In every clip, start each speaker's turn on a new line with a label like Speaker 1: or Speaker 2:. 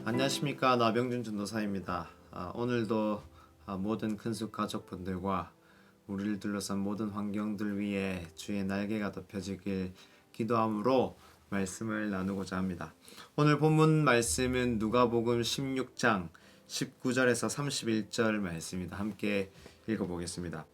Speaker 1: 안녕하십니까, 나병준 전도사입니다. 오늘도 모든 큰숙 가족분들과 우리를 둘러싼 모든 환경들 위에 주의 날개가 덮여지길 기도함으로 말씀을 나누고자 합니다. 오늘 본문 말씀은 누가복음 16장 19절에서 31절 말씀입니다. 함께 읽어보겠습니다.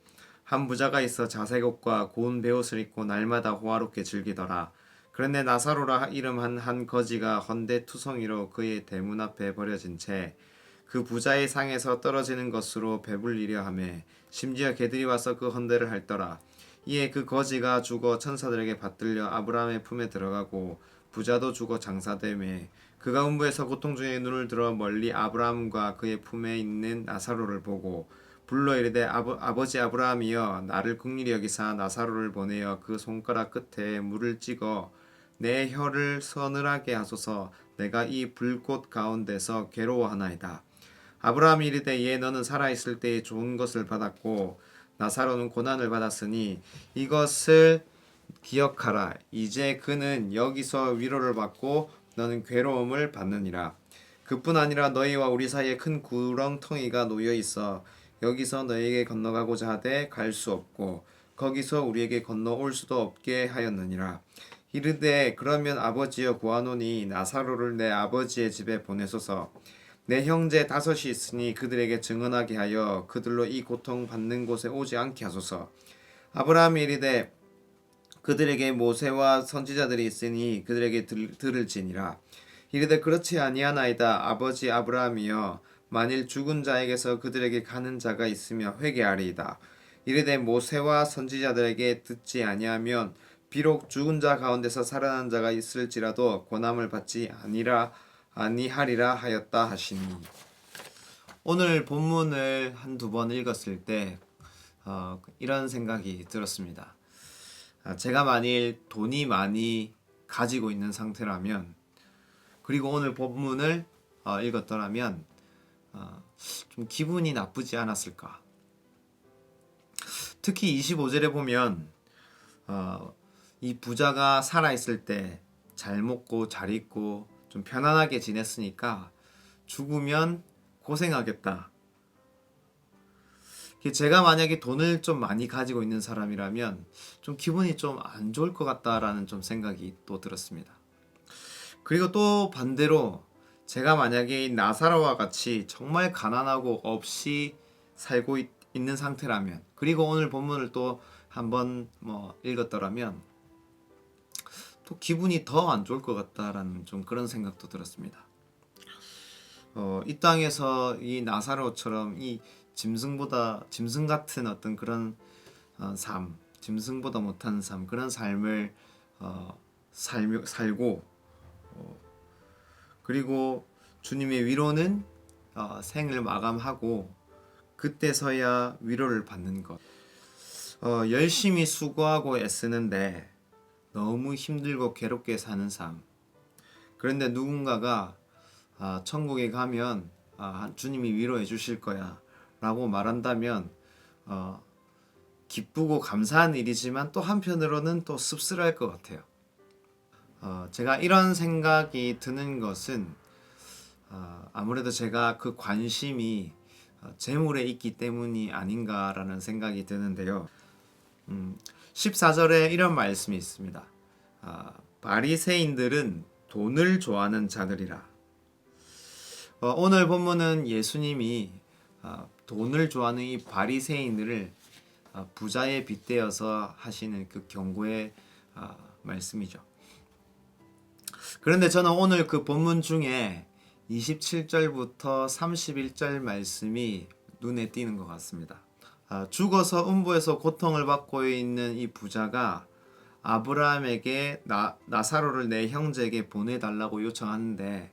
Speaker 1: 한 부자가 있어 자색옷과 고운 베옷을 입고 날마다 호화롭게 즐기더라. 그런데 나사로라 이름한 한 거지가 헌데투성이로 그의 대문 앞에 버려진 채 그 부자의 상에서 떨어지는 것으로 배불리려 하매 심지어 개들이 와서 그 헌데를 핥더라. 이에 그 거지가 죽어 천사들에게 받들려 아브라함의 품에 들어가고 부자도 죽어 장사되매 그가 음부에서 고통 중에 눈을 들어 멀리 아브라함과 그의 품에 있는 나사로를 보고 불러 이르되 아버지 아브라함이여 나를 긍휼히 여기사 나사로를 보내어 그 손가락 끝에 물을 찍어 내 혀를 서늘하게 하소서. 내가 이 불꽃 가운데서 괴로워하나이다. 아브라함이 이르되 예 너는 살아있을 때에 좋은 것을 받았고 나사로는 고난을 받았으니 이것을 기억하라. 이제 그는 여기서 위로를 받고 너는 괴로움을 받느니라. 그뿐 아니라 너희와 우리 사이에 큰 구렁텅이가 놓여 있어 여기서 너희에게 건너가고자 하되 갈 수 없고 거기서 우리에게 건너올 수도 없게 하였느니라. 이르되 그러면 아버지여 구하노니 나사로를 내 아버지의 집에 보내소서. 내 형제 5이 있으니 그들에게 증언하게 하여 그들로 이 고통 받는 곳에 오지 않게 하소서. 아브라함이 이르되 그들에게 모세와 선지자들이 있으니 그들에게 들을지니라. 이르되 그렇지 아니하나이다. 아버지 아브라함이여 만일 죽은 자에게서 그들에게 가는 자가 있으며 회개하리이다. 이르되 모세와 선지자들에게 듣지 아니하면 비록 죽은 자 가운데서 살아난 자가 있을지라도 고난을 받지 아니하리라 하였다 하시니. 오늘 본문을 한두 번 읽었을 때 이런 생각이 들었습니다. 제가 만일 돈이 많이 가지고 있는 상태라면, 그리고 오늘 본문을 읽었더라면 좀 기분이 나쁘지 않았을까. 특히 25절에 보면 이 부자가 살아있을 때 잘 먹고 잘 입고 좀 편안하게 지냈으니까 죽으면 고생하겠다. 제가 만약에 돈을 좀 많이 가지고 있는 사람이라면 좀 기분이 좀 안 좋을 것 같다라는 좀 생각이 또 들었습니다. 그리고 또 반대로 제가 만약에 나사로와 같이 정말 가난하고 없이 살고 있는 상태라면, 그리고 오늘 본문을 또 한번 읽었더라면 또 기분이 더 안 좋을 것 같다라는 좀 그런 생각도 들었습니다. 이 땅에서 이 나사로처럼 이 짐승 같은 어떤 그런 삶, 짐승보다 못한 삶, 그런 삶을 살고, 그리고 주님의 위로는 생을 마감하고 그때서야 위로를 받는 것. 열심히 수고하고 애쓰는데 너무 힘들고 괴롭게 사는 삶. 그런데 누군가가 천국에 가면 주님이 위로해 주실 거야 라고 말한다면 기쁘고 감사한 일이지만 또 한편으로는 또 씁쓸할 것 같아요. 제가 이런 생각이 드는 것은 아무래도 제가 그 관심이 재물에 있기 때문이 아닌가라는 생각이 드는데요. 14절에 이런 말씀이 있습니다. 바리새인들은 돈을 좋아하는 자들이라. 오늘 본문은 예수님이 돈을 좋아하는 이 바리새인들을 부자에 빗대어서 하시는 그 경고의 말씀이죠. 그런데 저는 오늘 그 본문 중에 27절부터 31절 말씀이 눈에 띄는 것 같습니다. 죽어서 음부에서 고통을 받고 있는 이 부자가 아브라함에게 나사로를 내 형제에게 보내달라고 요청하는데,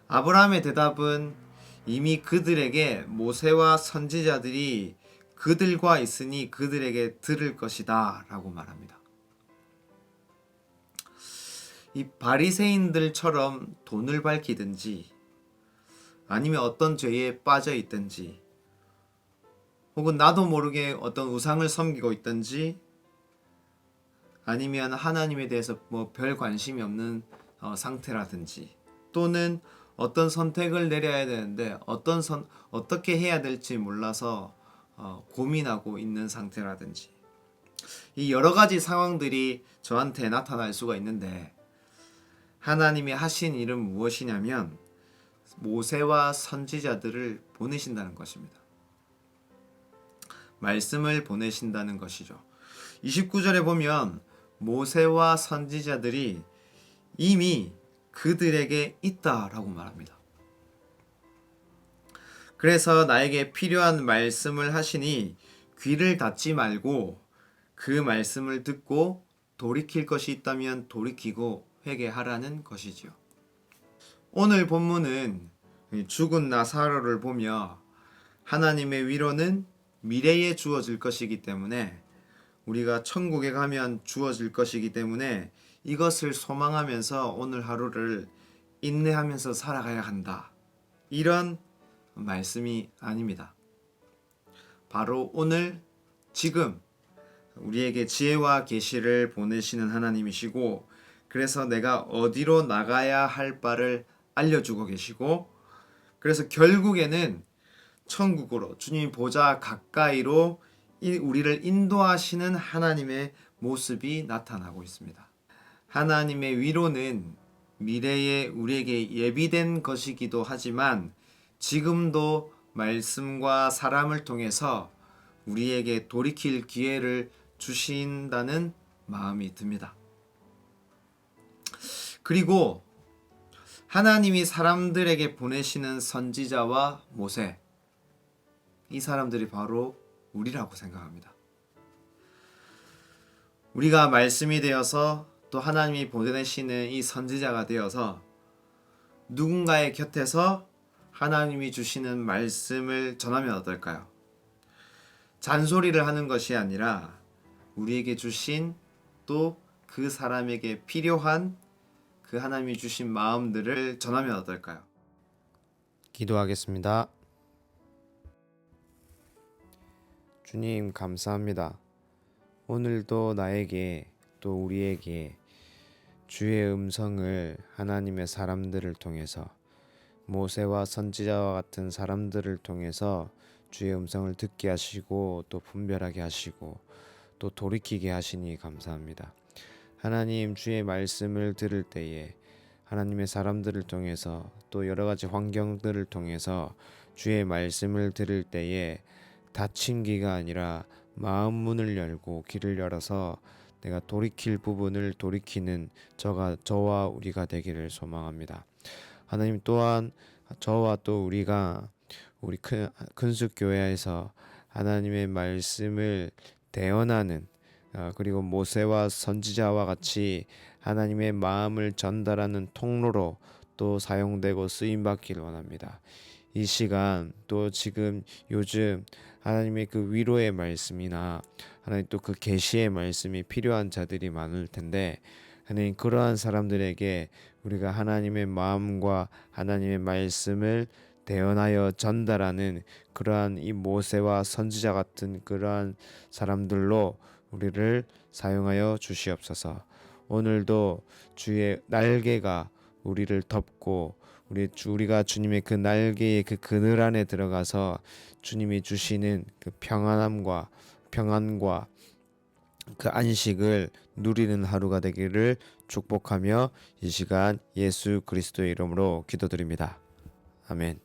Speaker 1: 아브라함의 대답은 이미 그들에게 모세와 선지자들이 그들과 있으니 그들에게 들을 것이다 라고 말합니다. 이 바리새인들처럼 돈을 밝히든지 아니면 어떤 죄에 빠져 있든지, 혹은 나도 모르게 어떤 우상을 섬기고 있든지, 아니면 하나님에 대해서 별 관심이 없는 상태라든지, 또는 어떤 선택을 내려야 되는데 어떻게 해야 될지 몰라서 고민하고 있는 상태라든지 이 여러 가지 상황들이 저한테 나타날 수가 있는데 하나님이 하신 일은 무엇이냐면 모세와 선지자들을 보내신다는 것입니다. 말씀을 보내신다는 것이죠. 29절에 보면 모세와 선지자들이 이미 그들에게 있다라고 말합니다. 그래서 나에게 필요한 말씀을 하시니 귀를 닫지 말고 그 말씀을 듣고 돌이킬 것이 있다면 돌이키고 회개하라는 것이지요. 오늘 본문은 죽은 나사로를 보며 하나님의 위로는 미래에 주어질 것이기 때문에 우리가 천국에 가면 주어질 것이기 때문에 이것을 소망하면서 오늘 하루를 인내하면서 살아가야 한다. 이런 말씀이 아닙니다. 바로 오늘 지금 우리에게 지혜와 계시를 보내시는 하나님이시고 그래서 내가 어디로 나가야 할 바를 알려주고 계시고 그래서 결국에는 천국으로 주님 보좌 가까이로 우리를 인도하시는 하나님의 모습이 나타나고 있습니다. 하나님의 위로는 미래에 우리에게 예비된 것이기도 하지만 지금도 말씀과 사람을 통해서 우리에게 돌이킬 기회를 주신다는 마음이 듭니다. 그리고 하나님이 사람들에게 보내시는 선지자와 모세, 이 사람들이 바로 우리라고 생각합니다. 우리가 말씀이 되어서 또 하나님이 보내시는 이 선지자가 되어서 누군가의 곁에서 하나님이 주시는 말씀을 전하면 어떨까요? 잔소리를 하는 것이 아니라 우리에게 주신 또 그 사람에게 필요한 그 하나님이 주신 마음들을 전하면 어떨까요?
Speaker 2: 기도하겠습니다. 주님 감사합니다. 오늘도 나에게 또 우리에게 주의 음성을 하나님의 사람들을 통해서 모세와 선지자와 같은 사람들을 통해서 주의 음성을 듣게 하시고 또 분별하게 하시고 또 돌이키게 하시니 감사합니다. 하나님 주의 말씀을 들을 때에 하나님의 사람들을 통해서 또 여러 가지 환경들을 통해서 주의 말씀을 들을 때에 닫힌 귀가 아니라 마음 문을 열고 귀를 열어서 내가 돌이킬 부분을 돌이키는 저와 우리가 되기를 소망합니다. 하나님 또한 저와 또 우리가 우리 큰숲교회에서 하나님의 말씀을 대언하는 그리고 모세와 선지자와 같이 하나님의 마음을 전달하는 통로로 또 사용되고 쓰임받기를 원합니다. 이 시간 또 지금 요즘 하나님의 그 위로의 말씀이나 하나님 또 그 계시의 말씀이 필요한 자들이 많을 텐데 하나님 그러한 사람들에게 우리가 하나님의 마음과 하나님의 말씀을 대언하여 전달하는 그러한 이 모세와 선지자 같은 그러한 사람들로 우리를 사용하여 주시옵소서. 오늘도 주의 날개가 우리를 덮고 우리가 주님의 그 날개의 그 그늘 안에 들어가서 주님이 주시는 그 평안과 그 안식을 누리는 하루가 되기를 축복하며 이 시간 예수 그리스도의 이름으로 기도드립니다. 아멘.